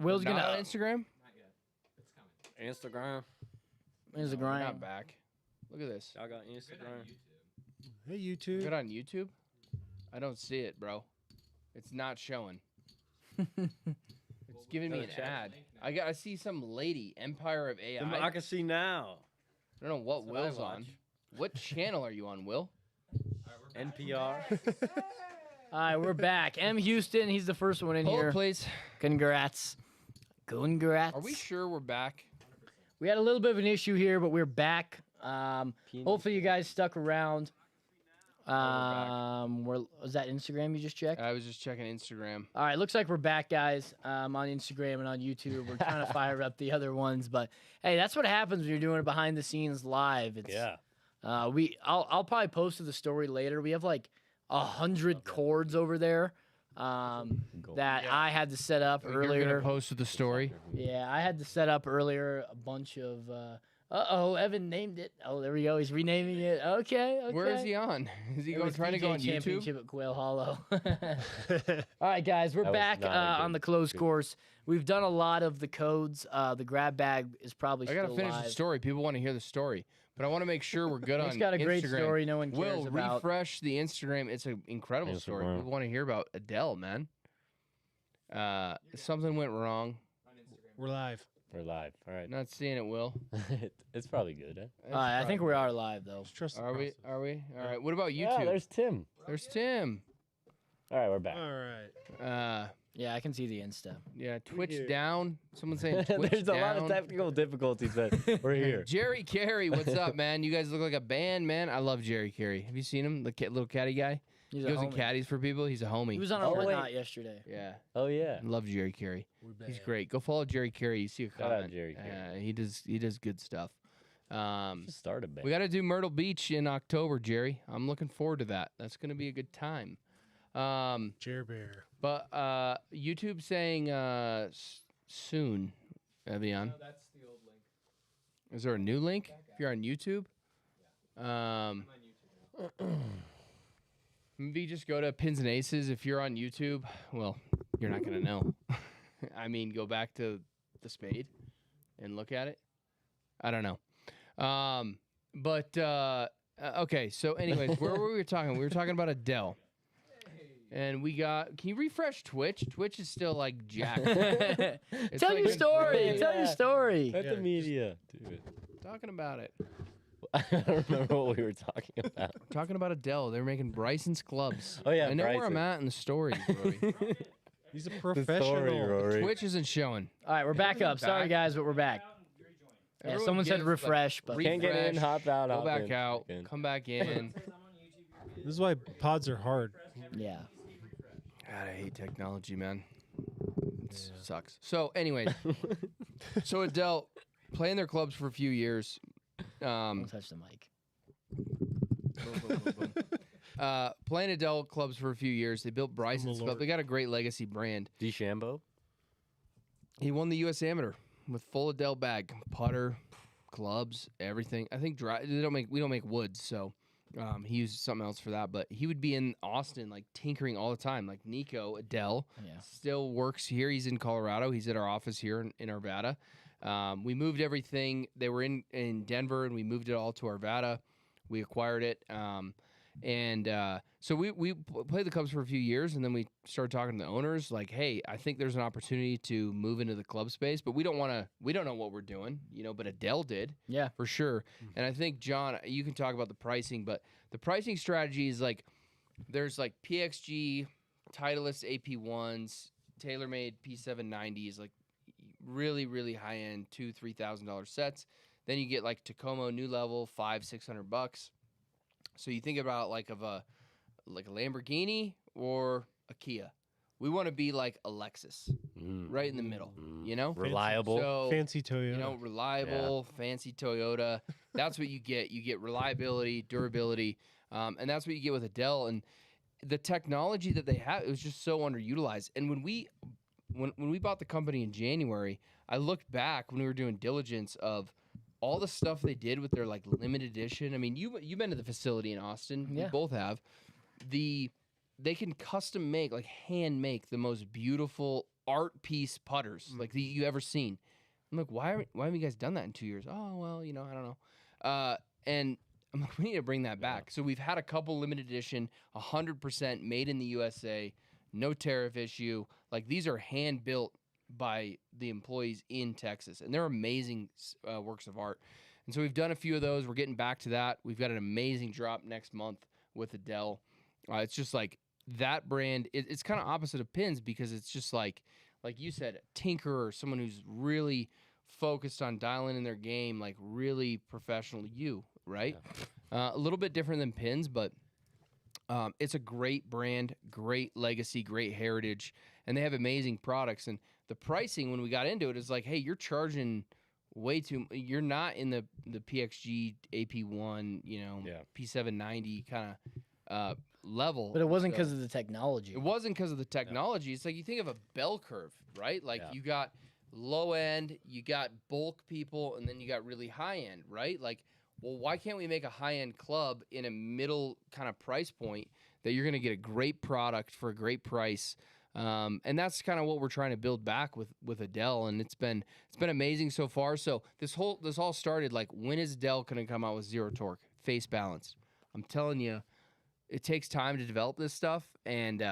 Will's Not gonna on Instagram. Not yet. It's coming. Instagram. Here's the No, we're grind. not back. Look at this. Y'all got Good on Instagram. YouTube. Hey, YouTube. Good on YouTube. I don't see it, bro. It's not showing. It's giving me an ad. I see some lady, Empire of AI. I can see now. I don't know what That's what I Will's on. watch. What channel are you on, Will? NPR. All right, we're back. M. Houston, he's the first one in Hold here. it, please. Congrats. Congrats. Are we sure we're back? We had a little bit of an issue here, but we're back. Hopefully you guys stuck around. Was that Instagram you just checked? I was just checking Instagram. All right, looks like we're back, guys. On Instagram and on YouTube. We're trying to fire up the other ones, but hey, that's what happens when you're doing it behind the scenes live. It's, Yeah. I'll probably post to the story later. We have like 100 chords over there that I had to set up You're earlier. gonna post with the story. Yeah, I had to set up earlier a bunch of. Evan named it. Oh, there we go. He's renaming it. Okay. Where is he on? Is he It going was trying to go PGA on YouTube? Championship at Quail Hollow. All right, guys, we're That was back not a on good- the closed good- course. We've done a lot of the codes. The grab bag is probably I gotta still finish live. the story. People want to hear the story, but I want to make sure we're good on He's got a great Instagram. story no one cares Will, about. refresh the Instagram. It's an incredible story. Instagram. People want to hear about Adele, man. Something went wrong. On Instagram. We're live. We're live. All right. Not seeing it, Will. It's probably good, eh? That's All right, I think probably- we are live though. Just trust the Are we? process. Are we? All right. What about Yeah, YouTube? there's Tim. There's Tim. All right, we're back. All right. Yeah, I can see the Insta. Yeah. Twitch here. down. Someone's saying Twitch There's a down. lot of technical difficulties, but we're here. Jerry Carey, what's up, man? You guys look like a band, man. I love Jerry Carey. Have you seen him? The little caddy guy. He's He a goes in homie. caddies for people. He's a homie. He was on a Oh, wait. whatnot yesterday. Yeah. Oh yeah. I love Jerry Carey. We're He's back. great. Go follow Jerry Carey. You see a Shout out comment. Jerry Carey. He does good stuff. Just started, man. We got to do Myrtle Beach in October, Jerry. I'm looking forward to that. That's going to be a good time. Jer Bear. But YouTube saying soon, Evian. No, that's the old link. Is there a new link if you're on YouTube? I'm on YouTube now. Maybe just go to Pins and Aces if you're on YouTube. Well, you're not going to know. I mean, go back to the spade and look at it. I don't know. Okay, so anyways, where were we talking? We were talking about Adele. And we got, can you refresh Twitch? Twitch is still like jacked. It's Tell like your been story. frozen. Tell your Yeah. story. Let Yeah, the just- media do it. Talking about it. I don't remember what we were talking about. Talking about Adele. They're making Bryson's clubs. Oh, yeah, I know where I'm Bryson. at in the story, Rory. He's a The professional. story, Rory. Twitch isn't showing. All right, we're back up. Sorry, back. guys, but we're back. Yeah, Everyone someone said gives, like, refresh, but Can't get in, refresh, hop out, Go hop back in, out. back in. Come back in. This is why pods are hard. yeah. God, I hate technology, man. It sucks. So, anyways, so Adele playing their clubs for a few years. Don't touch the mic. Playing Adele clubs for a few years. They built Bryson's club. Lord. They got a great legacy brand. DeChambeau? He won the U.S. Amateur with full Adele bag, putter, clubs, everything. I think we don't make woods, so he used something else for that. But he would be in Austin, like tinkering all the time. Like Nico Adele Yeah. still works here. He's in Colorado. He's at our office here in Arvada. We moved everything. They were in Denver, and we moved it all to Arvada. We acquired it. So we played the clubs for a few years, and then we started talking to the owners. Like, hey, I think there's an opportunity to move into the club space, but we don't know what we're doing, But Adele did, Yeah. for sure. And I think John, you can talk about the pricing, but the pricing strategy is like there's like PXG, Titleist AP1s, TaylorMade P790s, like really really high end $2,000-$3,000 sets. Then you get like Tacoma New Level, $500-$600. So you think about like a Lamborghini or a Kia. We want to be like a Lexus, right in the middle, Reliable. So Fancy Toyota. reliable, fancy Toyota. That's what you get. You get reliability, durability, and that's what you get with Adele. And the technology that they have, it was just so underutilized. And when we bought the company in January, I looked back when we were doing diligence of all the stuff they did with their like limited edition. I mean, you've been to the facility in Austin. Yeah. We both have. They can custom make, like hand make the most beautiful art piece putters like that you ever seen. I'm like, why haven't you guys done that in 2 years? Oh, well, you know, I don't know. And I'm like, we need to bring that back. So we've had a couple limited edition, 100% made in the USA, no tariff issue. Like these are hand built by the employees in Texas, and they're amazing works of art. And so we've done a few of those. We're getting back to that. We've got an amazing drop next month with Adele. It's just like that brand. It's kind of opposite of pins because it's just like you said, a tinkerer, someone who's really focused on dialing in their game, like really professional. Right? A little bit different than pins, but it's a great brand, great legacy, great heritage, and they have amazing products. And the pricing when we got into it is like, hey, you're charging way too. You're not in the PXG AP1, P790 kind of level. But it wasn't because of the technology. It wasn't because of the technology. It's like you think of a bell curve, right? Like you got low end, you got bulk people, and then you got really high end, right? Like, well, why can't we make a high end club in a middle kind of price point that you're going to get a great product for a great price? And that's kind of what we're trying to build back with Adele, and it's been amazing so far. So this all started like, when is Adele going to come out with Zero Torque face balanced? I'm telling you, it takes time to develop this stuff, and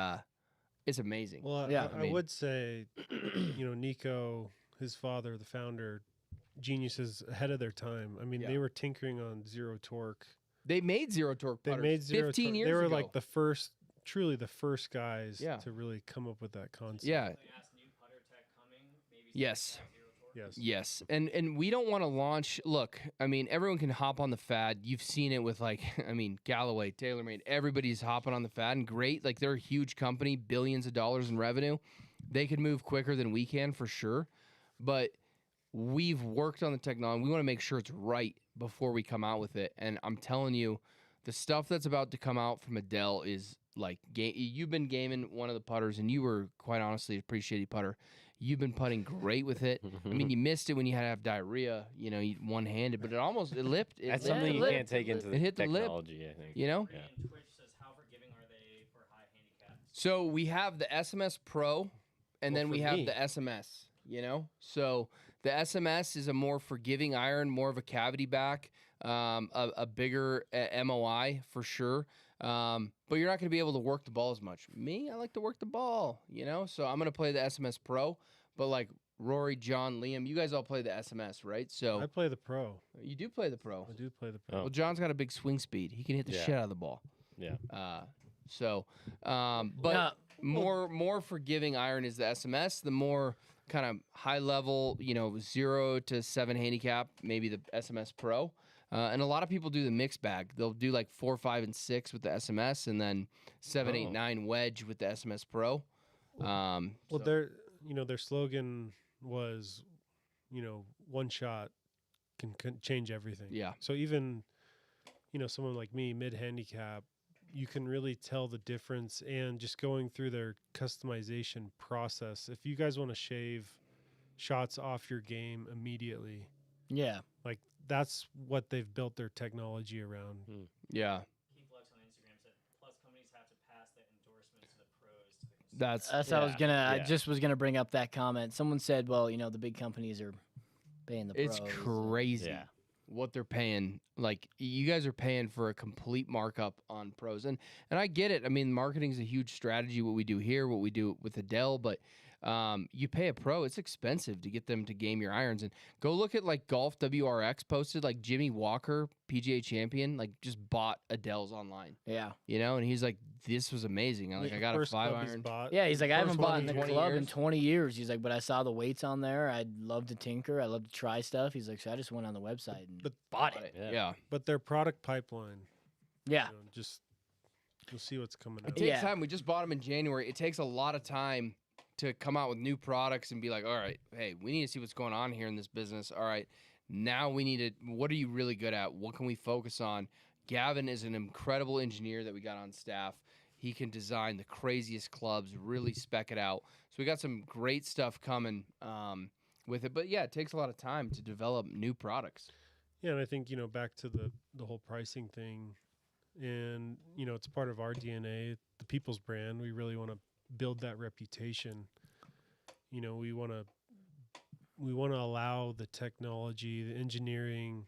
it's amazing. Well, I would say, Nico, his father, the founder, geniuses ahead of their time. I mean, they were tinkering on Zero Torque. They made Zero Torque putters. They made Zero 15 Torque. years They were ago. like truly the first guys to really come up with that concept. Yeah. They asked new putter tech coming, maybe Yes. Zero Torque. Yes. And we don't want to launch. Look, I mean, everyone can hop on the fad. You've seen it with Galloway, TaylorMade. Everybody's hopping on the fad, and great. Like they're a huge company, billions of dollars in revenue. They can move quicker than we can for sure. But we've worked on the technology. We want to make sure it's right before we come out with it. And I'm telling you, the stuff that's about to come out from Adele is like, you've been gaming one of the putters, and you were quite honestly a pretty shitty putter. You've been putting great with it. I mean, you missed it when you had to have diarrhea, one-handed, but it lipped. That's something you can't take into the hit the lip, technology, I think. Yeah. And Twitch says, how forgiving are they for high handicaps? So we have the SMS Pro, and then we have the SMS, So the SMS is a more forgiving iron, more of a cavity back, a bigger MOI for sure. But you're not going to be able to work the ball as much. Me, I like to work the ball, So I'm going to play the SMS Pro. But like Rory, John, Liam, you guys all play the SMS, right? So I play the Pro. You do play the Pro. I do play the Pro. Well, John's got a big swing speed. He can hit the shit out of the ball. Yeah. But more forgiving iron is the SMS. The more kind of high level, 0 to 7 handicap, maybe the SMS Pro. And a lot of people do the mixed bag. They'll do like 4, 5, and 6 with the SMS, and then 7, 8, 9 wedge with the SMS Pro. Their slogan was, one shot can change everything. Yeah. So even, someone like me, mid handicap, you can really tell the difference. And just going through their customization process, if you guys want to shave shots off your game immediately, like that's what they've built their technology around. Yeah. Keith Lux on Instagram said, plus companies have to pass the endorsement to the pros. To the That's how I was gonna. I just was gonna bring up that comment. Someone said, "Well, the big companies are paying the pros." It's crazy what they're paying. Like you guys are paying for a complete markup on pros, and I get it. I mean, marketing is a huge strategy. What we do here, what we do with Adele, but you pay a pro. It's expensive to get them to game your irons. And go look at like Golf WRX posted, like Jimmy Walker, PGA champion, like just bought Adele's online. Yeah. And he's like, this was amazing. I got a 5 iron. Yeah, he's like, I haven't First bought one in in the 20 club in years. 20 years. He's like, but I saw the weights on there. I'd love to tinker. I love to try stuff. He's like, so I just went on the website and bought it. Yeah. But their product pipeline, Yeah. just you'll see what's coming out. It takes time. We just bought them in January. It takes a lot of time to come out with new products and be like, all right, hey, we need to see what's going on here in this business. All right, now we need to, what are you really good at? What can we focus on? Gavin is an incredible engineer that we got on staff. He can design the craziest clubs, really spec it out. So we got some great stuff coming with it. But yeah, it takes a lot of time to develop new products. Yeah, and I think, back to the whole pricing thing, and, it's part of our DNA, the People's brand. We really want to build that reputation. you know, we want to allow the technology, the engineering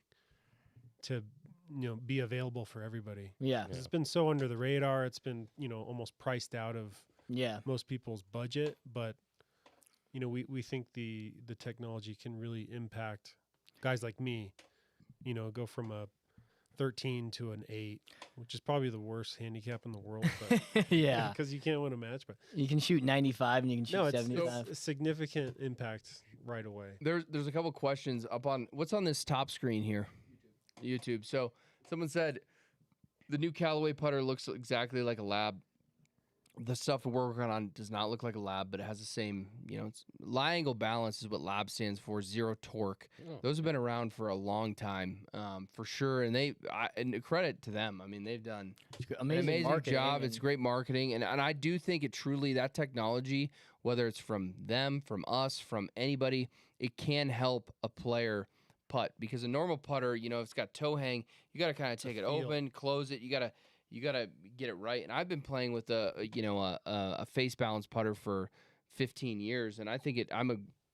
to, you know, be available for everybody. Yeah. 'Cause it's been so under the radar. It's been, you know, almost priced out of Yeah. most people's budget, but you know, we think the technology can really impact guys like me, you know, go from a 13 to an 8, which is probably the worst handicap in the world, but Yeah. because you can't win a match, but You can shoot 95 and you can shoot no, it's 75. a significant impact right away. There's a couple questions up on what's on this top screen here, YouTube. So someone said the new Callaway putter looks exactly like a Lab. The stuff we're working on does not look like a Lab, but it has the same, you know, it's lie angle balance is what Lab stands for, zero torque. Oh. Those have been around for a long time, for sure. And and credit to them. I mean, they've done Amazing, an amazing marketing job. It's and- great marketing. And I do think it truly, that technology, whether it's from them, from us, from anybody, it can help a player putt. Because a normal putter, you know, if it's got toe hang, you got to kind of take it feel. open, close it. You gotta get it right. And I've been playing with a face balance putter for 15 years, and I think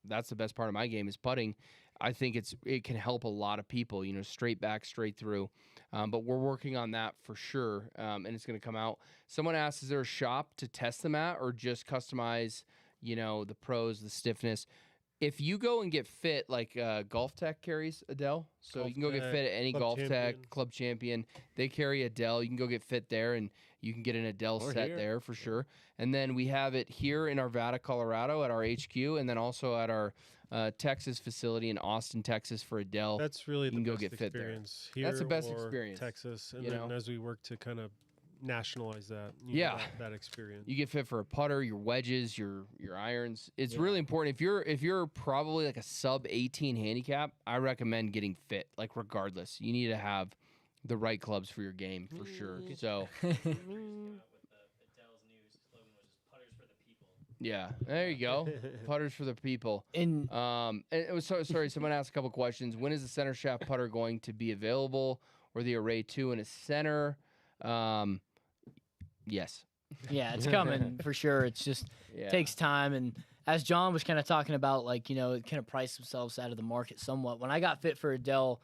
that's the best part of my game is putting. I think it can help a lot of people, you know, straight back, straight through. But we're working on that for sure, and it's going to come out. Someone asked, is there a shop to test them at, or just customize, you know, the pros, the stiffness? If you go and get fit, like Golf Tech carries a Dell, so Golf you can go get Tech, fit at any Club Golf Champion. Tech, Club Champion. They carry a Dell. You can go get fit there, and you can get an Adele Or set here. there for sure. And then we have it here in Arvada, Colorado at our HQ, and then also at our Texas facility in Austin, Texas for Adele. That's really You the can go best get fit there. experience here. That's the best or experience, Texas, and you then know? as we work to kind of nationalize that, Yeah. that experience. You get fit for a putter, your wedges, your irons. It's really important. If you're probably like a sub 18 handicap, I recommend getting fit. Like regardless, you need to have the right clubs for your game for sure. So Came out with Adele's new slogan, which is "Putters for the people." yeah, there you go. Putters for the people. in And it was sorry. Someone asked a couple questions. When is the center shaft putter going to be available, or the Array 2 in a center? Yes. yeah, it's coming for sure. It's just Yeah. takes time, and as John was kind of talking about, like, you know, it kind of priced themselves out of the market somewhat. When I got fit for Adele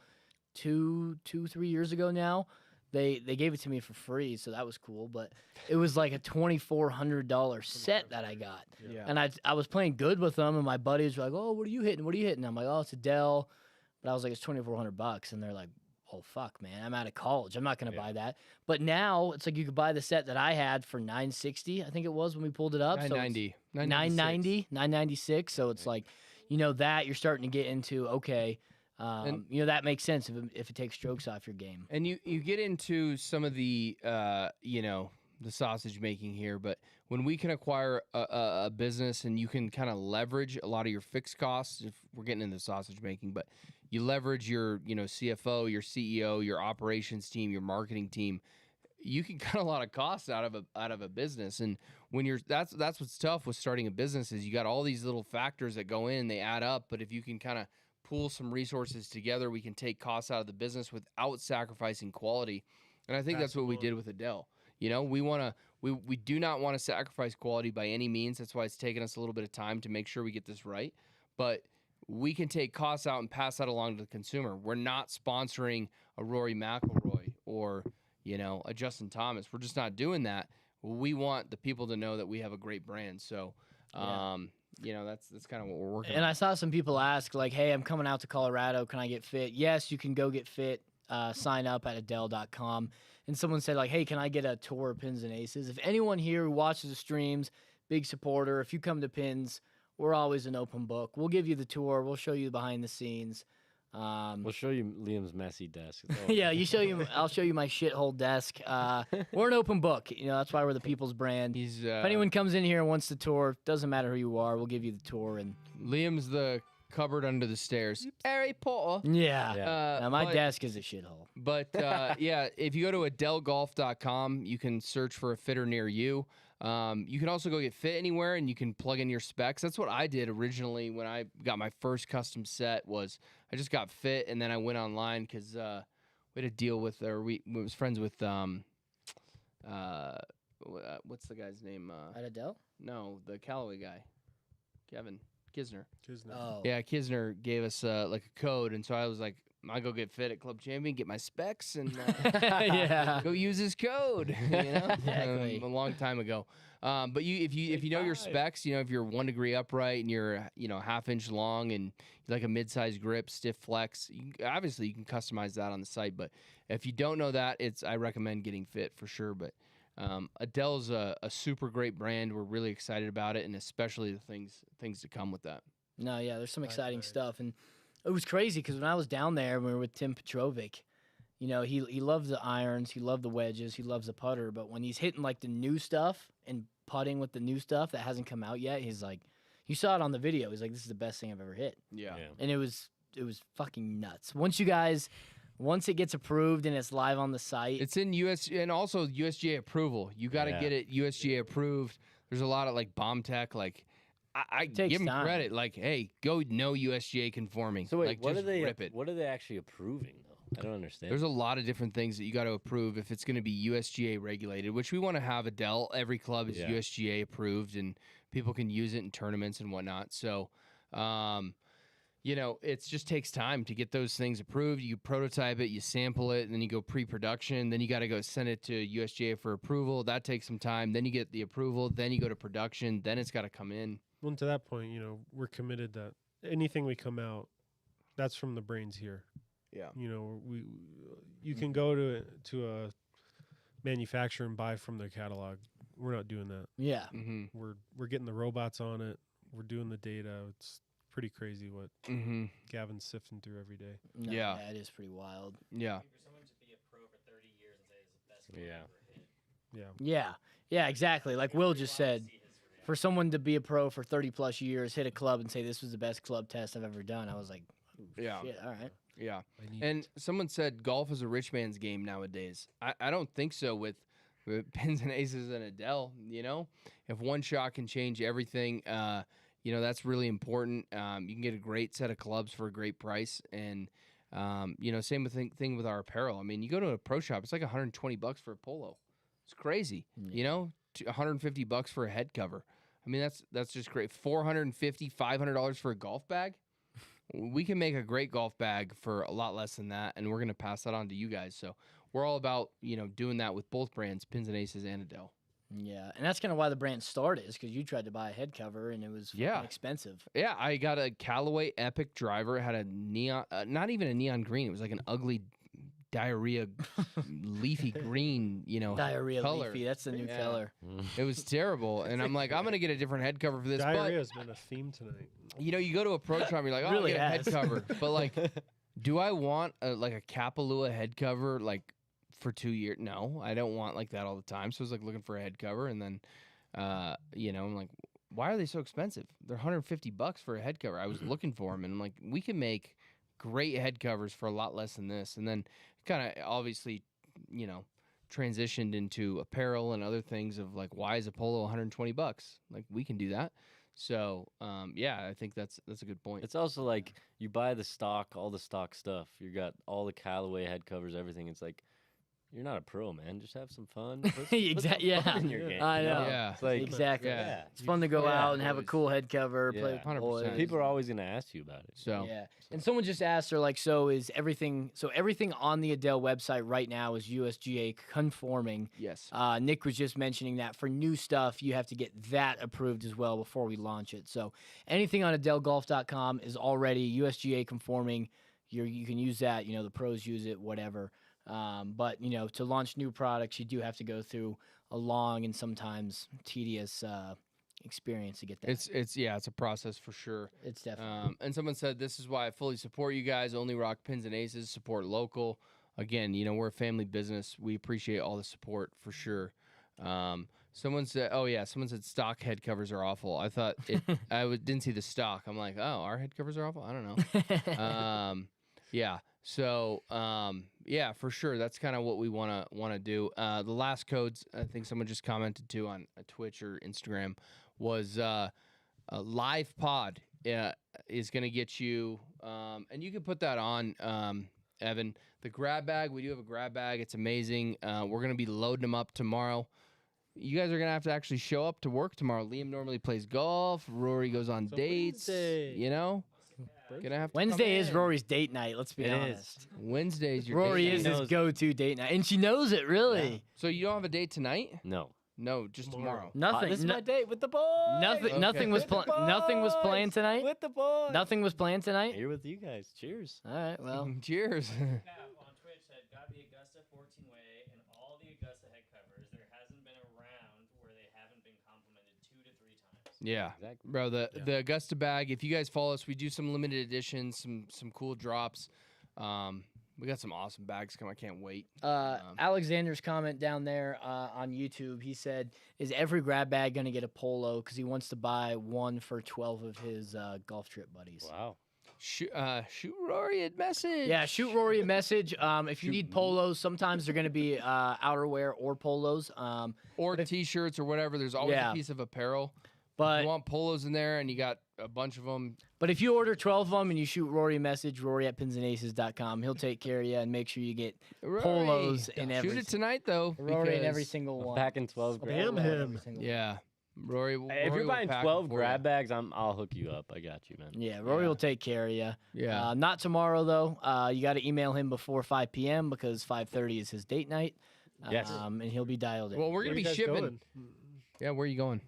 3 years ago now, they gave it to me for free, so that was cool. But it was like a $2,400 set that I got, Yeah. and I was playing good with them, and my buddies were like, "Oh, what are you hitting? What are you hitting?" I'm like, "Oh, it's Adele," but I was like, "It's $2,400," and they're like, "Oh fuck, man, I'm out of college. I'm not gonna buy that." But now it's like you could buy the set that I had for $960, I think it was when we pulled it up. So it's 990. 990, 996. So it's like, you know, that you're starting to get into, okay, you know, that makes sense if it takes strokes off your game. And you get into some of the you know, the sausage making here, but when we can acquire a business and you can kind of leverage a lot of your fixed costs, if we're getting into sausage making, but you leverage your, you know, CFO, your CEO, your operations team, your marketing team, you can cut a lot of costs out of a business. And when that's what's tough with starting a business is you got all these little factors that go in, they add up. But if you can kind of pool some resources together, we can take costs out of the business without sacrificing quality. And I think that's what we did with Adele. You know, we do not want to sacrifice quality by any means. That's why it's taken us a little bit of time to make sure we get this right. But we can take costs out and pass that along to the consumer. We're not sponsoring a Rory McIlroy or, you know, a Justin Thomas. We're just not doing that. We want the people to know that we have a great brand. So, you know, that's kind of what we're working on. And I saw some people ask, like, "Hey, I'm coming out to Colorado. Can I get fit?" Yes, you can go get fit. Sign up at Adele.com. And someone said, like, "Hey, can I get a tour of Pins and Aces?" If anyone here who watches the streams, big supporter, if you come to Pins, we're always an open book. We'll give you the tour. We'll show you behind the scenes. We'll show you Liam's messy desk. It's all- Yeah, I'll show you my shithole desk. We're an open book. You know, that's why we're the people's brand. He's If anyone comes in here and wants the tour, doesn't matter who you are, we'll give you the tour. And Liam's the cupboard under the stairs. Harry Potter. yeah, Yeah. now my but- desk is a shithole. But yeah, if you go to adelgolf.com, you can search for a fitter near you. You can also go get fit anywhere, and you can plug in your specs. That's what I did originally when I got my first custom set. Was I just got fit, and then I went online because we had a deal with, or we was friends with what's the guy's name? At Adele? No, the Callaway guy, Kevin. Kisner. Oh. Yeah, Kisner gave us like a code, and so I was like, I go get fit at Club Champion, get my specs, and Yeah. go use his code. You know, Exactly. a long time ago. But if you know your specs, if you're 1 degree upright and you're 1/2 inch long and you like a mid-size grip, stiff flex, obviously you can customize that on the site. But if you don't know that, I recommend getting fit for sure. But Adele's a super great brand. We're really excited about it, and especially the things to come with that. No, yeah, there's some exciting Nice. stuff, and it was crazy because when I was down there, we were with Tim Petrovic. He loves the irons, he loved the wedges, he loves the putter, but when he's hitting like the new stuff and putting with the new stuff that hasn't come out yet, he's like, you saw it on the video. He's like, this is the best thing I've ever hit, Yeah. and it was fucking nuts. Once it gets approved and it's live on the site, It's in US and also USGA approval. You got to Yeah. get it USGA approved. There's a lot of like bomb tech. Like I takes give them time. credit. Like, hey, go no USGA conforming. So wait, like, what are just they? rip it. What are they actually approving though? I don't understand. There's a lot of different things that you got to approve if it's going to be USGA regulated, which we want to have. Adele, every club is Yeah. USGA approved, and people can use it in tournaments and whatnot. So, it just takes time to get those things approved. You prototype it, you sample it, and then you go pre-production. Then you got to go send it to USGA for approval. That takes some time. Then you get the approval. Then you go to production. Then it's got to come in. Well, to that point, we're committed that anything we come out, that's from the brains here. Yeah. You can go to a manufacturer and buy from their catalog. We're not doing that. yeah, Mm-hmm. We're getting the robots on it. We're doing the data. It's pretty crazy what Mm-hmm. Gavin's sifting through every day. no, Yeah. it is pretty wild. Yeah. For someone to be a pro for 30 years and say it's the best club Yeah. I've ever hit. Yeah. Yeah, exactly. Like Will just said, See his reaction. for someone to be a pro for 30 plus years, hit a club and say this was the best club test I've ever done, I was like, Yeah. shit, all right. Yeah. I need And someone said golf is a rich man's game nowadays. I don't think so with pins and aces and Adele. If one shot can change everything, that's really important. You can get a great set of clubs for a great price, and same thing with our apparel. I mean, you go to a pro shop, it's like $120 for a polo. It's crazy. Yeah. $150 for a head cover. I mean, that's just great. $450, $500 for a golf bag. We can make a great golf bag for a lot less than that, and we're going to pass that on to you guys. So we're all about, doing that with both brands, Pins and Aces and Adele. Yeah, and that's kind of why the brand started, is because you tried to buy a head cover and it was fucking Yeah. expensive. Yeah, I got a Callaway Epic driver. It had a neon, not even a neon green. It was like an ugly diarrhea leafy green, Diarrhea color. leafy, that's the new Yeah. color. It was terrible. And I'm like, I'm going to get a different head cover for this. diarrhea has been a theme tonight. But, you go to a pro shop, you're like, oh, Really I'll get a head has. cover. But, like, do I want a Kapalua head cover, like, for 2 years? No, I don't want like that all the time. So I was like looking for a head cover, and then, I'm like, why are they so expensive? They're $150 for a head cover. I was looking for them, and I'm like, we can make great head covers for a lot less than this. And then kind of obviously, transitioned into apparel and other things of like, why is a polo $120? Like, we can do that. So, I think that's a good point. It's also like you buy the stock, all the stock stuff. You got all the Callaway head covers, everything. It's like you're not a pro, man. Just have some fun. Put some Yeah. fun in your game. I you know. Yeah. It's like Exactly. Yeah. It's fun to go Yeah, out and have a always. cool head cover, play Yeah. with the 100%. boys. people are always gonna ask you about it. So, Yeah. And someone just asked her, like, everything on the Adele website right now is USGA conforming. yes. Nick was just mentioning that for new stuff, you have to get that approved as well before we launch it. So anything on AdeleGolf.com is already USGA conforming. You can use that. The pros use it, whatever. But to launch new products, you do have to go through a long and sometimes tedious experience to get that. It's a process for sure. It's definitely. And someone said, this is why I fully support you guys. Only rock pins and aces, support local. Again, we're a family business. We appreciate all the support for sure. Someone said stock head covers are awful. I thought didn't see the stock. I'm like, oh, our head covers are awful? I don't know. Yeah. So, for sure. That's kind of what we want to do. The last codes, I think someone just commented too on Twitch or Instagram, was a live pod is going to get you, and you can put that on, Evan. The grab bag, we do have a grab bag. It's amazing. We're going to be loading them up tomorrow. You guys are gonna have to actually show up to work tomorrow. Liam normally plays golf. Rory goes on So dates. Wednesday. You know, gonna have to Wednesday come is in. Rory's date night. Let's be It is. honest. Wednesday's your Rory date is night. his knows. go-to date night, and she knows it. Really, So you don't have a date tonight? No. No, just tomorrow. nothing. This is no- my date with the boys. nothing. Okay. Nothing was With the nothing was planned boys. tonight. With the boys. Nothing was planned tonight. Here with you guys. Cheers. All right. Well, Cheers. Cap on Twitch said, got the Augusta 14-way and all the Augusta head covers. There hasn't been a round where they haven't been complimented 2 to 3 times. Yeah. Exactly. Bro, the Augusta bag, if you guys follow us, we do some limited editions, some cool drops. We got some awesome bags coming. I can't wait. Alexander's comment down there on YouTube. He said, "Is every grab bag going to get a polo? Because he wants to buy one for 12 of his golf trip buddies." Wow. Shoot Rory a message. Yeah, shoot Rory a message. If you need polos, sometimes they're going to be outerwear or polos. Or t-shirts or whatever. There's always Yeah. a piece of apparel. But You want polos in there and you got a bunch of them. But if you order 12 of them and you shoot Rory a message, Rory@pinsandaces.com, he'll take care of you and make sure you get polos in every Shoot it tonight though. Rory in every because- single one. Back in 12 grab Damn bags. him. Yeah. Rory. If Rory you're will buying pack 'em 12 for grab ya. bags, I'll hook you up. I got you, man. Yeah, Rory Yeah. will take care of you. Yeah. Not tomorrow though. You got to email him before 5 p.m. because 5:30 is his date night. Yes. And he'll be dialed in. well, we're Where gonna you be guys shipping. going? Yeah. Where are you going?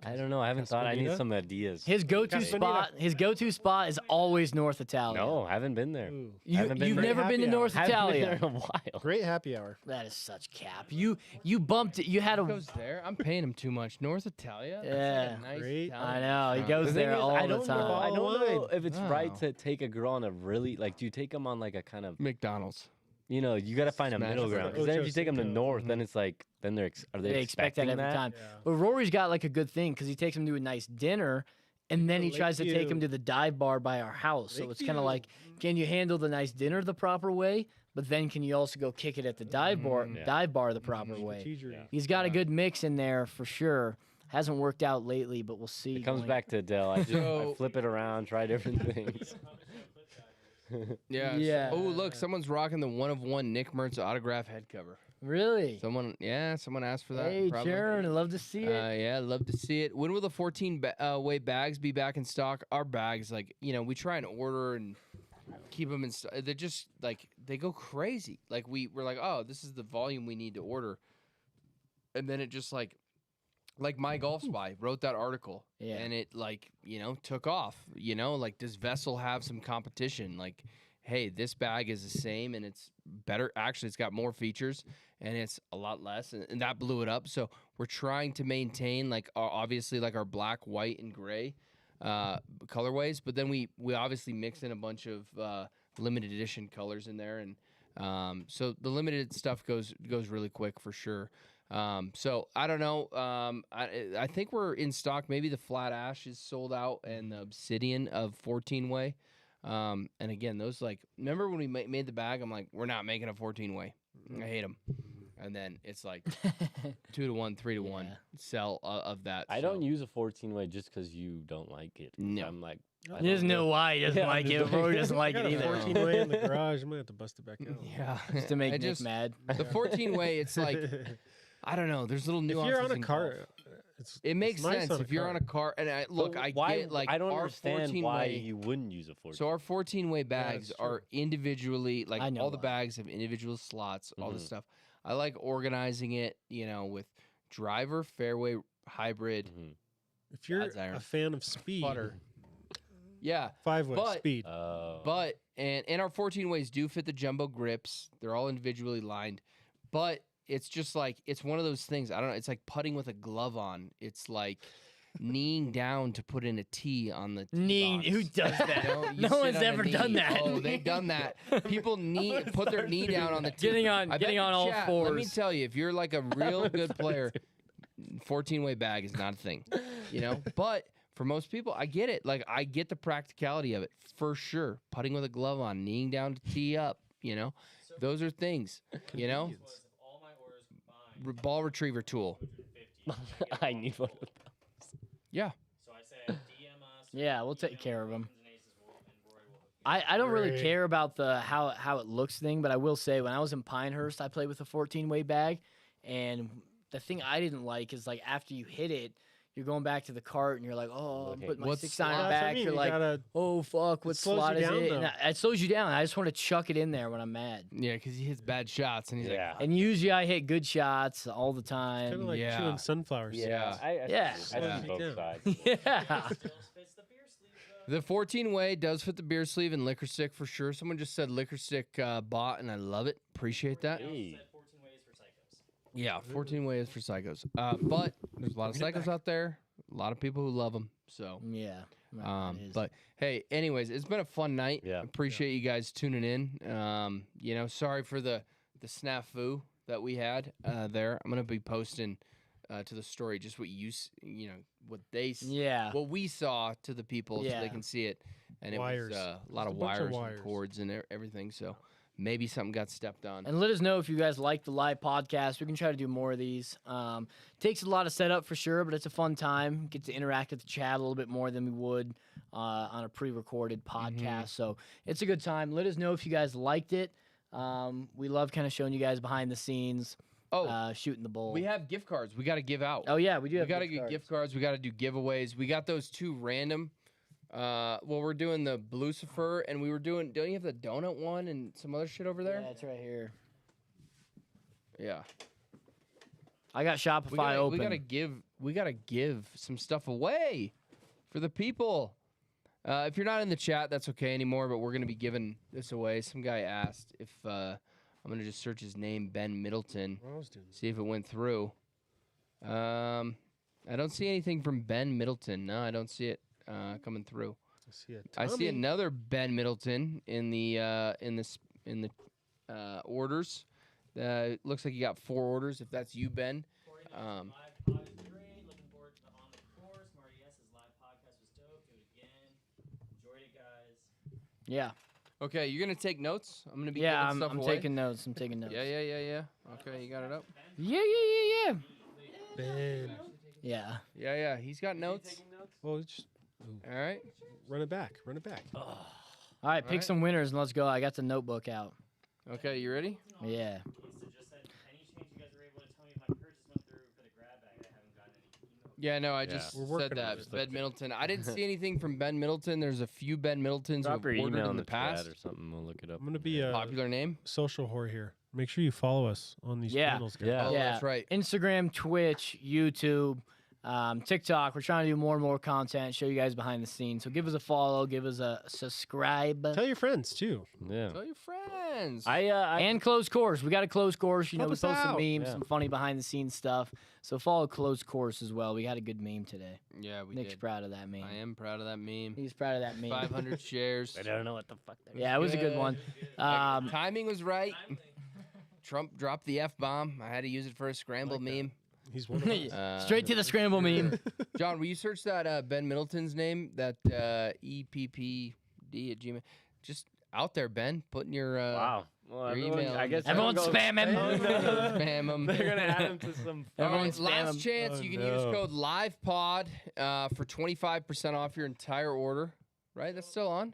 I don't know. I haven't thought. I need Castaneda? some ideas. His go-to Castaneda. spot. His go-to spot is always North Italia. No, haven't been there. Ooh. haven't been You've there. never been to Happy hour. North Haven't been there Italia. in a while. Great happy hour. That is such cap. You bumped it. You had He a. goes there. I'm paying him too much. North Italia. That's like Yeah. a nice Great. Italian I know. He restaurant. goes The there thing is, all I the don't time. know. I don't know Wine. if it's right Oh. to take a girl on a really like. Do you take them on like a kind of McDonald's. you know, you got to find a Smash middle it. ground. Because then if you take them to Ocho north, Cinco. then it's like, then are they, They expect that expecting every time. Yeah. But Rory's got like a good thing because he takes him to a nice dinner, and then he to tries to take him Lakeview. to the dive bar by our house. So it's kind of Lakeview. like, can you handle the nice dinner the proper way? But then can you also go kick it at the dive bar, Yeah. the proper way? Strategery. Yeah. He's got a Yeah. good mix in there for sure. Hasn't worked out lately, but we'll see. It comes going- back to Dell. I So- flip it around, try different things. Yeah. Yeah. Oh, look, someone's rocking the 1 of 1 Nick Mertz autograph head cover. Really? Someone asked for that. Hey, probably. Sharon, I'd love to see it. Yeah, love to see it. When will the 14-way bags be back in stock? Our bags, like, we try and order and keep them in stock. They're just, like, they go crazy. Like, we're like, oh, this is the volume we need to order. And then it just, like My Golf Spy wrote that article. Yeah. And it, like, took off. Like, does Vessel have some competition? Like, hey, this bag is the same and it's better. Actually, it's got more features and it's a lot less. And that blew it up. So we're trying to maintain, like, obviously, like, our black, white, and gray colorways. But then we obviously mix in a bunch of limited edition colors in there. And so the limited stuff goes really quick for sure. So I don't know. I think we're in stock. Maybe the flat ash is sold out and the obsidian of 14-way. And again, those, like, remember when we made the bag? I'm like, we're not making a 14-way. I hate them. And then it's like 2 to 1, 3 to 1 Yeah. sell of that. I so. don't use a 14-way just because you don't like it. No. I'm like, I He doesn't don't know why he doesn't Yeah, like I'm it. just Rory like- doesn't like I it got a either. 14 way in the garage. I'm gonna have to bust it back out. Yeah. Just to make I Nick just- mad. The 14-way, it's like, I don't know. There's little if nuances. you're on a in car, golf. It it's makes nice sense if you're on a car. And look, But I why, get, like, I don't our understand 14-way. why you wouldn't use a 14. So our 14-way bags it's are individually, like, I know all the why. bags have individual slots, all this Mhm. stuff. I like organizing it, with driver, fairway, hybrid, Mhm. if you're Odds iron. a fan of speed, putter. Yeah, 5-way but- speed. but and our 14 ways do fit the jumbo grips. They're all individually lined, but it's just like it's one of those things. I don't know. It's like putting with a glove on. It's like kneeing down to put in a tee on the tee Knee, box. who does that? You No sit one's on a ever done knee. that. Oh, they've done that. People put their knee down on the tee. Getting on, I bet getting the on all chat, fours. Let me tell you, if you're like a real good player, 14-way bag is not a thing, But for most people, I get it. Like, I get the practicality of it for sure. Putting with a glove on, kneeing down to tee up, those are things, Was if all my orders combined, Ball retriever tool. 150, I need one of those. Yeah. So I say DM us. Yeah, we'll take email care of 'em. Pins and Aces will- and Rory will hook you I don't really Great. care about the how it looks thing, but I will say when I was in Pinehurst, I played with a 14-way bag, and the thing I didn't like is like after you hit it, you're going back to the cart and you're like, oh, I'm Okay. putting my What 6 iron slot? That's what I back. mean, You're you like, gotta, oh fuck, what slows slot you is down, it? And though. it slows you down. I just want to chuck it in there when I'm mad. Yeah, because he hits bad shots and he's Yeah. like, And usually I hit good shots all the kind of time. like Yeah. chewing sunflowers. Yeah. I Yeah. see Yeah. both Yeah. sides. Yeah. Still fits the beer sleeve though. the 14 way does fit the beer sleeve and liquor stick for sure. Someone just said liquor stick bot, and I love it. Appreciate that. They also Hey. said 14 ways for psychos. Yeah, 14 way is for psychos. But there's a lot of psychos out there. A lot of people who love them. So, Yeah. No, it is. but hey, anyways, it's been a fun night. Yeah. Appreciate you guys tuning in. Sorry for the snafu that we had there. I'm gonna be posting to the story just what what they yeah. what we saw to the people so Yeah. they can see it. And Wires. it was a lot Just of a bunch of wires, wires. and cords and everything. So maybe something got stepped on. And let us know if you guys like the live podcast. We can try to do more of these. Takes a lot of setup for sure, but it's a fun time. Get to interact with the chat a little bit more than we would on a pre-recorded podcast. So it's a good time. Let us know if you guys liked it. We love kind of showing you guys behind the scenes, shooting the bull. We have gift cards. We got to give out. Oh yeah, we do. We Have got to gift get cards. gift cards. We got to do giveaways. We got those 2 random. We're doing the Lucifer, and we were doing. Don't you have the donut one and some other shit over there? Yeah, it's right here. Yeah. I got Shopify open. We gotta give some stuff away for the people. If you're not in the chat, that's okay anymore. But we're gonna be giving this away. Some guy asked if I'm gonna just search his name, Ben Middleton, What I was doing. see if it went through. I don't see anything from Ben Middleton. No, I don't see it coming through. I see it. I see another Ben Middleton in the orders. Looks like you got 4 orders. If that's you, Ben. 49 Um, live pod is great. Looking forward to the on the course. Marty S.'s live podcast was dope. Do it again. Enjoyed it, guys. Yeah. Okay, you're gonna take notes. I'm gonna be Yeah, giving I'm stuff away. taking notes. I'm taking notes. Yeah. Okay, you got it up. Yeah. Ben. Yeah. Yeah. He's got notes. Well, just All right. run it back. Run it back. All right, pick Alright. some winners and let's go. I got the notebook out. Okay, you ready? Yeah. Lisa just said, any chance you guys were able to tell me if my purchase went through for the grab bag? I haven't gotten any email. Yeah, no, I Yeah. just We're working said on that. it. Ben Middleton. I didn't see anything from Ben Middleton. There's a few Ben Middletons Drop who your have ordered email in in the the chat past. or something. We'll look it up. I'm gonna be a Popular name? social whore here. Make sure you follow us on these Yeah. channels, guys. Yeah. Oh, Yeah. that's right. Instagram, Twitch, YouTube, TikTok. We're trying to do more and more content, show you guys behind the scenes. So give us a follow, give us a subscribe. Tell your friends too. Yeah. Tell your friends. And closed course. We got a closed course. You know, Help we us post some out. memes, Yeah. some funny behind the scenes stuff. So follow closed course as well. We got a good meme today. yeah, we Nick's did. proud of that meme. I am proud of that meme. He's proud of that meme. 500 shares. I don't know what the fuck that Yeah, it was a good good. one. Timing was right. Trump dropped the F bomb. I had to use it for a scramble meme. He's one of us. Straight to the scramble meme. John, will you search that Ben Middleton's name? That EPPD at Gmail. Just out there, Ben. Putting your Wow. Well, your everyone, email I in guess the Everyone everyone goes- spam him. spam them. They're gonna add him to some. All Everyone right, spam last 'em. chance. Oh, You can use no. code LivePod for 25% off your entire order. Right? That's still on.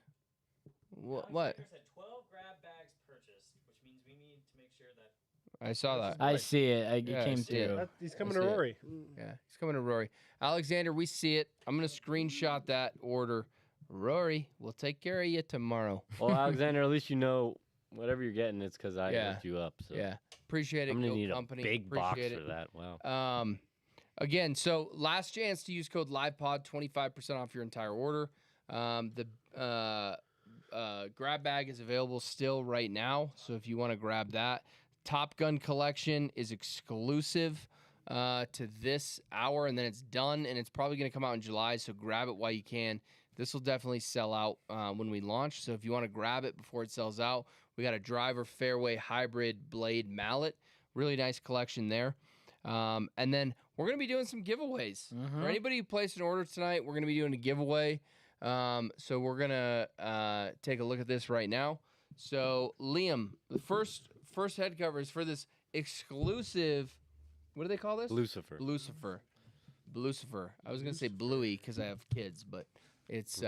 What? Said 12 grab bags purchased, which means we need to make sure that I saw that. I see it. It Yeah, I came see it. through. He's coming I to see it. Rory. Yeah, he's coming to Rory. Alexander, we see it. I'm gonna screenshot that order. Rory, we'll take care of you tomorrow. Well, Alexander, at least you know whatever you're getting. It's because I Yeah. hooked you up. So Yeah, appreciate it. I'm gonna Goat need company. a big box Appreciate for it. that. Wow. Again, so last chance to use code LivePod, 25% off your entire order. The grab bag is available still right now, so if you want to grab that, Top Gun collection is exclusive to this hour, and then it's done, and it's probably going to come out in July. So grab it while you can. This will definitely sell out when we launch. So if you want to grab it before it sells out, we got a driver fairway hybrid blade mallet. Really nice collection there. And then we're going to be doing some giveaways. For anybody who placed an order tonight, we're going to be doing a giveaway. So we're going to take a look at this right now. So Liam, the first head cover is for this exclusive, what do they call this? Lucifer. Lucifer. I was going to say Bluey because I have kids, but it's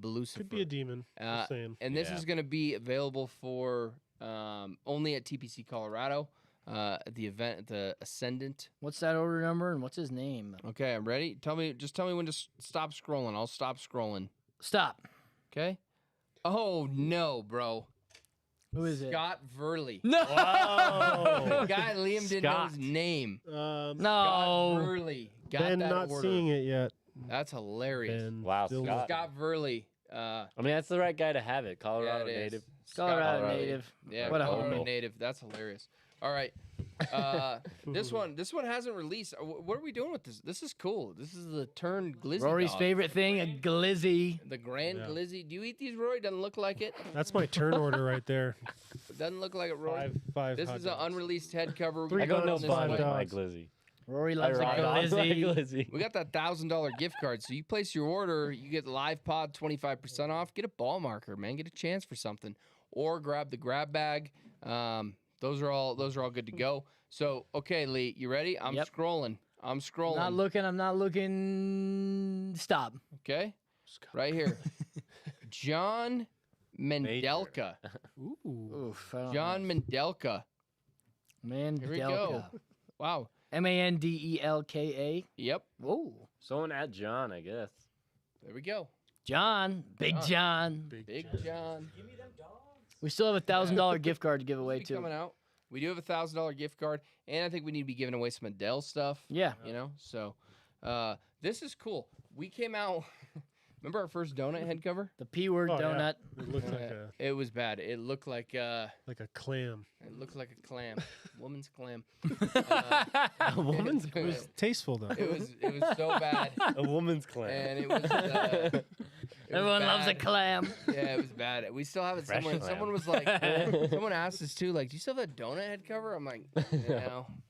Lucifer. Could be a demon. Uh, Just saying. And this Yeah. is going to be available for only at TPC Colorado. at the event at the Ascendant. What's that order number and what's his name? Okay, I'm ready. Just tell me when to stop scrolling. I'll stop scrolling. Stop. Okay. Oh no, bro. Who is it? Scott Verley. No. Whoa. Guy Liam didn't know his Scott. name. No. Scott Verley. Got Ben that not order. seeing it yet. That's hilarious. Ben Wow, still Scott. Scott Verley. I mean, that's the right guy to have it. Colorado yeah, it is. native. Scott Colorado Verley. native. Yeah, What a Colorado homo. native. That's hilarious. All right. This one hasn't released. What are we doing with this? This is cool. This is the Turn Glizzy Rory's dog. favorite thing, a glizzy. The Grand Yeah. Glizzy. Do you eat these, Rory? Doesn't look like it. That's my turn order right there. Doesn't look like it, Rory. Five. This hot is an dogs. unreleased head cover. Three I go no dogs, this five way. bun with my dogs. glizzy. Rory I loves a ride off my glizzy. glizzy. We got that $1,000 gift card. So you place your order, you get Live Pod 25% off. Get a ball marker, man. Get a chance for something, or grab the grab bag. Those are all good to go. So okay, Lee, you ready? I'm Yep. scrolling. I'm scrolling. Not looking. I'm not looking. Stop. Okay, right here. John Mendelka. Ooh. Oof. I don't John Mendelka. know. Here we go. Wow. Mandelka. Yep. Whoa. Someone at John, I guess. There we go. John. Big John. Big John. Give me them dogs. We still have a $1,000 gift card to give away Be too. coming out. We do have a $1,000 gift card, and I think we need to be giving away some Adele stuff. Yeah. You know, so this is cool. We came out. Remember our first donut head cover? The P word Oh, yeah. donut. It looked like a It was bad. It looked like a clam. clam, woman's clam. A woman's it It was tasteful though. was so bad, A woman's clan. and it was. It was Everyone loves a bad. clam. Yeah, it was bad. We still have it Fresh somewhere. clam. Someone was like, someone asked us too, like, do you still have that donut head cover? I'm like,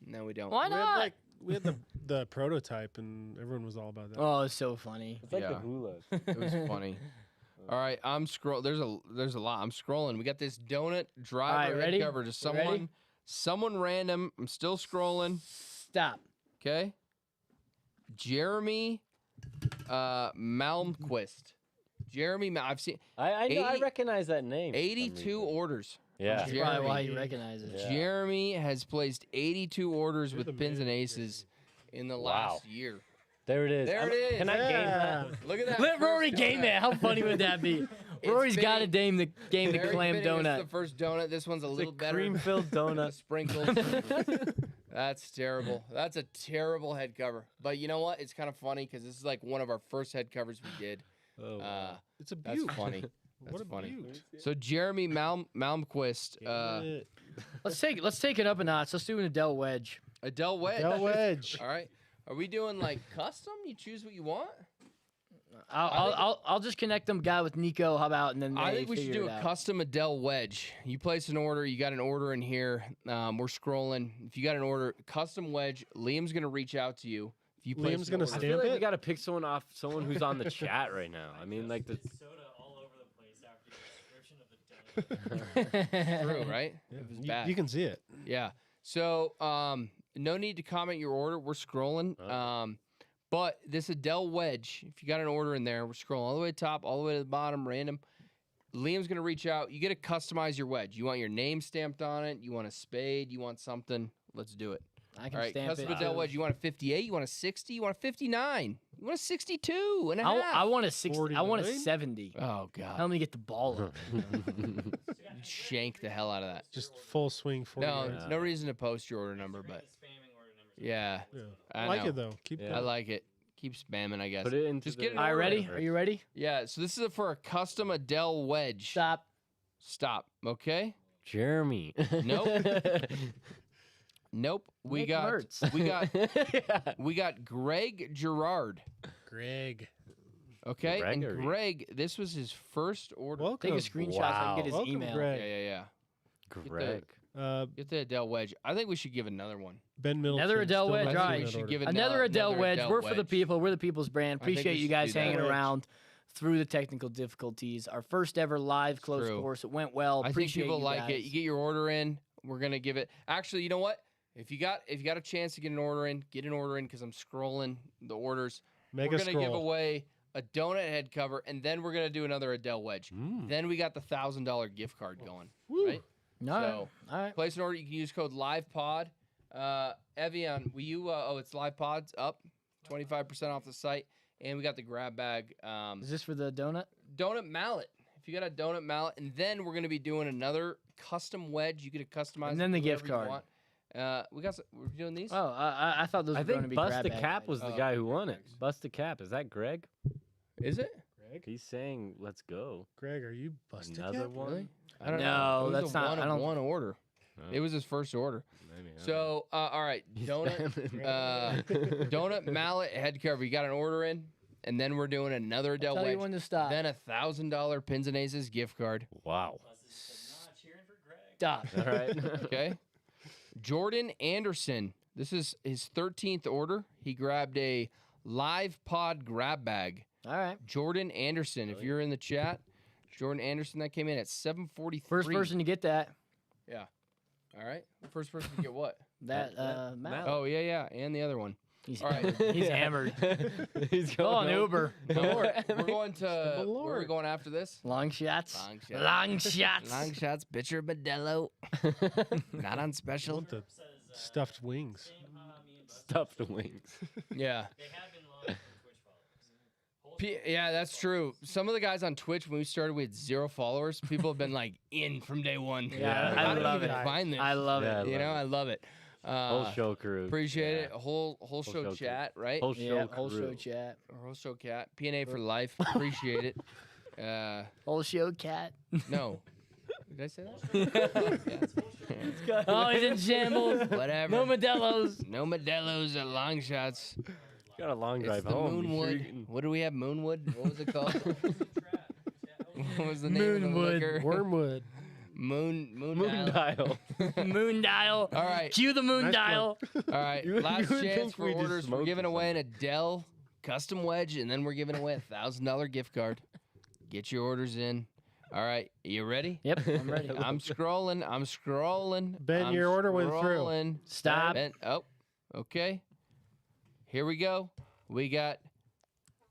no, we don't. Why not? We had the prototype and everyone was all about that. Oh, it's so funny. It's like Yeah. the hula. It was funny. All right, I'm scroll. There's a lot. I'm scrolling. We got this donut driver head ready? cover to someone random. I'm still scrolling. Stop. Okay. Jeremy Malmquist. I've seen I know. I 80 recognize that name. for some 82 reason. orders. Yeah. That's probably why Jeremy. you recognize it. Yeah. Jeremy has placed 82 orders You're the with pins and man, aces in the Wow. last year. There it is. There it is. Can I game Yeah. that? Look at that. Let first Rory game donut. that. How funny would that be? It's Rory's got to fitting. game the Very clam fitting. This is donut. the first donut. This one's a It's little a better. cream-filled The donut. sprinkles. That's terrible. That's a terrible head cover. But you know what? It's kind of funny because this is like one of our first head covers we did. Oh, wow. It's a That's beaut. funny. What That's a funny. beaut. So Jeremy Malmquist, Damn it. Let's take it up a notch. Let's do an Adele wedge. Adele Wedge. Del Wedge. All right. Are we doing like custom? You choose what you want. I'll just connect them guy with Nico. How about and then they I think we should figure do it a out. custom Adele wedge. You place an order. You got an order in here. We're scrolling. If you got an order, custom wedge. Liam's gonna reach out to you. If you place Liam's an gonna order- I stamp feel like we it? gotta pick someone off, someone who's on the chat right now. I mean, like the. Soda all over the place after your description of the donut. True, right? Yeah, It was you, bad. you can see it. Yeah. So, no need to comment your order. We're scrolling. Oh. But this Adele wedge, if you got an order in there, we're scrolling all the way to the top, all the way to the bottom, random. Liam's gonna reach out. You get to customize your wedge. You want your name stamped on it. You want a spade. You want something. Let's do it. I can All right, stamp custom it. Adele wedge. You want a 58? You want a 60? You want a 59? You want a 62 and a half? I want a 60. I want a 49? 70. Oh God! Help me get the ball up. Shank the hell out of that. Just full swing for No, you. no reason to post your order number, but Spamming order numbers. yeah, Yeah. I I like know. it though. Keep Yeah. I going. like it. Keep spamming, I guess. Put it into Just the- get it All right, order. ready? Are you ready? Yeah, so this is for a custom Adele wedge. Stop. Stop. Okay. Jeremy. Nope. Nope. We Nick got Mertz. Yeah. we got Greg Gerard. Greg. Okay, and Gregory. Greg, this was his first order. Welcome. Take a screenshot so I can get his Welcome, email. Greg. Yeah. Greg. Get the Adele wedge. I think we should give another one. Ben Middleton. Another Adele still wedge, not I all think right. we that should order. give it Another Adele wedge. Adele We're for the wedge. people. We're the people's brand. I think we Appreciate you should guys do that. hanging Wedge. around through the technical difficulties. Our first ever live close True. course. It went well. I think Appreciate people you like it. guys. You get your order in. We're gonna give it. Actually, you know what? If you got a chance to get an order in, get an order in because I'm scrolling the orders. Mega We're gonna give scroll. away a donut head cover, and then we're gonna do another Adele wedge. Mm. Then we got the $1,000 gift card going. Woo. Right? All right. So All right. place an order. You can use code LivePod. Evian, will you? It's LivePod's up 25% off the site, and we got the grab bag. Is this for the donut? Donut mallet. If you got a donut mallet, and then we're gonna be doing another custom wedge. You get a customized. And then the gift card. We're doing these. Oh, I thought those I were going to think be Bust grab the bag Cap items. was the Oh, guy who won it. thanks. Bust the Cap. Is that Greg? Is it? Greg, He's saying, "Let's go." Greg, are you busted? Another one. Really? I don't No, know. It was that's a not- One I of don't- one order. Oh, It was his first order. maybe, I don't know. So, all right, He's donut, spamming. donut mallet head cover. You got an order in, and then we're doing another Adele Tell you wedge. when to stop. Then $1,000 Pins and Aces gift card. Wow. Buzzes said, nah, cheering for Greg. Stop. All right. Okay. Jordan Anderson. This is his 13th order. He grabbed a Live Pod grab bag. All right. Jordan Anderson. If you're in the chat, Jordan Anderson, that came in at 743. First person to get that. All right. First person to get what? That That mallet. Oh, yeah. And the other one. He's, all right. he's hammered. He's Go on going Uber. We're going to. Where are we Lord. going after this? Long shots. Long shots. Long shots. Long shots, bitcher Modelo. Not on special. Want the Says, stuffed wings? same, me and Buster. Stuffed wings. Yeah. They have been long-term Twitch followers. Yeah, that's true. Some of the guys on Twitch, when we started, we had 0 followers. People have been like in from day one. Yeah, How I did love you it. even find this? I love Yeah, it. You know, I love it. Whole show crew. Appreciate Yeah. it. Whole show show crew. chat, right? Whole show Yeah, whole crew. show chat. Whole show cat. P&A for life. Appreciate it. Whole show cat. No. Did I say that? Yeah. Oh, he's in shambles. Whatever. No Modelo's. No Modelo's or long shots. Got a long It's drive the home. You sure you Moonwood. can- What do we have? Moonwood? What was it called? What was the name of the Moonwood. liquor? Wormwood. Moon dial. Moon dial. All right. Cue the moon Nice dial. All right. You- Last you would chance think for we just orders. We're smoked giving or away an Adele custom wedge, and then we're giving away a $1,000 gift card. Get your orders in. All right. You ready? Yep, I'm ready. I'm scrolling. Ben, I'm your order went through. scrolling. Stop. Ben, oh, okay. Here we go. We got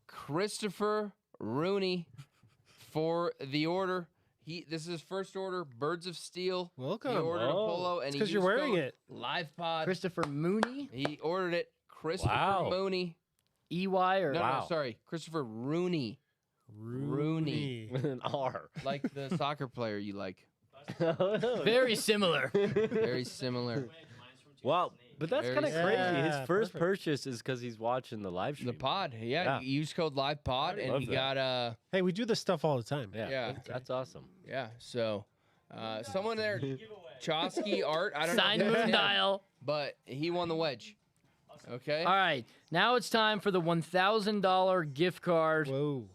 Christopher Rooney for the order. This is his first order. Birds of Steel. Welcome. He ordered a Oh. polo, and he because you're used wearing code it. LivePod. Christopher Mooney. He ordered it. Christopher Wow. Mooney. EY or No, Wow. no, sorry. Christopher Rooney. Rooney. With an R. Like the soccer player you like. very similar. Very similar. Wow, but that's Very kind of sick. crazy. Yeah, His first perfect. purchase is because he's watching the live stream. The pod. Yeah, Yeah. you use code LivePod, and Love you that. got Hey, we do this stuff all the time. Yeah, Yeah. That's awesome. yeah. So, someone there, Chosky Art. I don't Signed know, if that's moon him, dial. but he won the wedge. Okay. All right, now it's time for the $1,000 gift card. Whoa.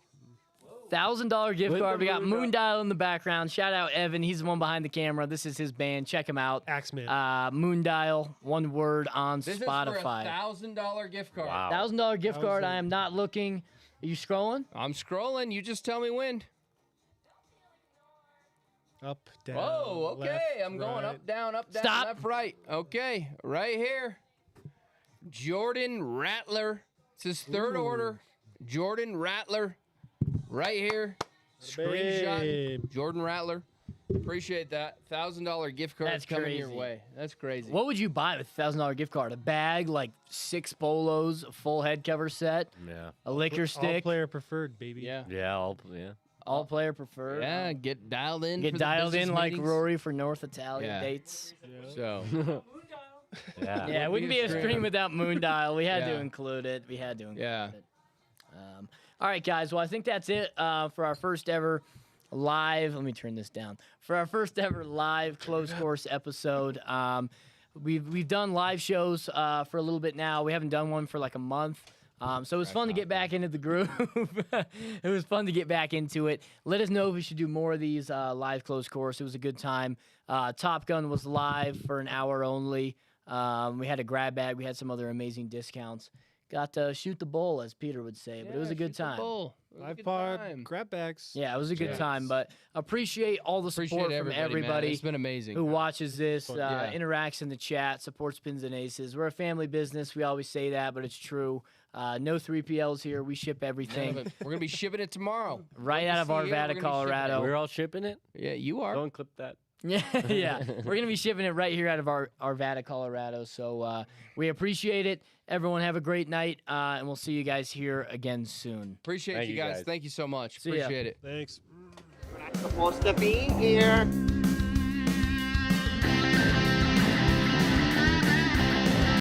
$1,000 gift With card. the We got moon Moon Dial in the background. Shout out Evan. He's the one behind the camera. This is his band. Check him out. Axeman. Moon Dial, one word on This Spotify. is for a $1,000 gift card. Wow. $1,000 gift card. I 1,000. am not looking. Are you scrolling? I'm scrolling. You just tell me when. Up, down. Oh, okay. left, I'm going right. up, down, Stop. left, right. Okay, right here. Jordan Rattler. It's his third Ooh. order. Jordan Rattler. Right here. Screenshot. Babe. Jordan Rattler. Appreciate that. $1,000 gift card That's coming your crazy. way. That's crazy. What would you buy with a $1,000 gift card? A bag, like 6 polos, a full head cover set, Yeah. a liquor All stick, player preferred, baby. Yeah. Yeah. all player preferred. Yeah, get dialed in. Get for the dialed in business like meetings. Rory for North Italia Yeah. dates. So, Yeah. Yeah, it wouldn't be be a a stream. stream without Moon Dial. We had to Yeah. include it. We had to include Yeah. it. All right, guys. Well, I think that's it for our first ever live. Let me turn this down. For our first ever live closed course episode. We've done live shows for a little bit now. We haven't done one for like a month. So it was fun to get back into the groove. It was fun to get back into it. Let us know if we should do more of these live closed course. It was a good time. Top Gun was live for an hour only. We had a grab bag. We had some other amazing discounts. Got to shoot the bull, as Peter would say, but it was a good time. Live pod, grab bags. Yeah, it was a good Yeah. time, but appreciate all the support Appreciate from everybody. everybody Man. It's been amazing. who watches this, Fun. Yeah. interacts in the chat, supports Pins and Aces. We're a family business. We always say that, but it's true. No 3PLs here. We ship None everything of it. We're gonna be shipping it tomorrow. right Love out to of see you. We're Arvada, gonna be shipping it. Colorado. We're all shipping it. Yeah, you are. Don't clip that. Yeah, yeah. We're gonna be shipping it right here out of Arvada, Colorado. So we appreciate it. Everyone have a great night, and we'll see you guys here again soon. Appreciate Thank you you guys. guys. Thank you so much. See ya. Appreciate it. Thanks. Supposed to be here.